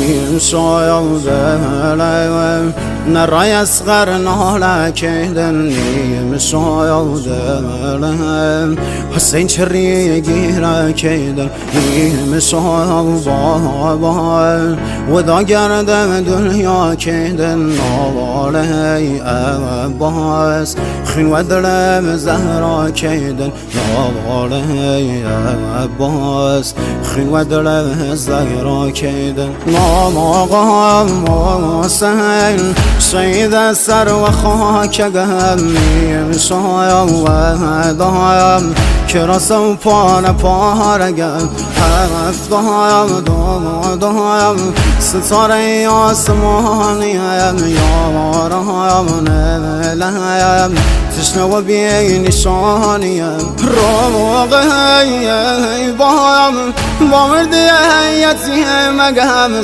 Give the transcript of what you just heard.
نیم شایاده نرای اسقر ناله کهدن نیم شایاده حسین چری گیره کهدن نیم شایاده و دا گردم دنیا کهدن نواله عباس خین و دلم زهرا کهدن نواله عباس خین و دلم زهرا کهدن نام آقا حسین شهید سر و خاک گمیم شایم و دایم کراسم پان پارگم هفت دایم ستاره آسمانیم یارم نلایم تشنه و بی نشانیم روغی بایم با مردی یتیم گم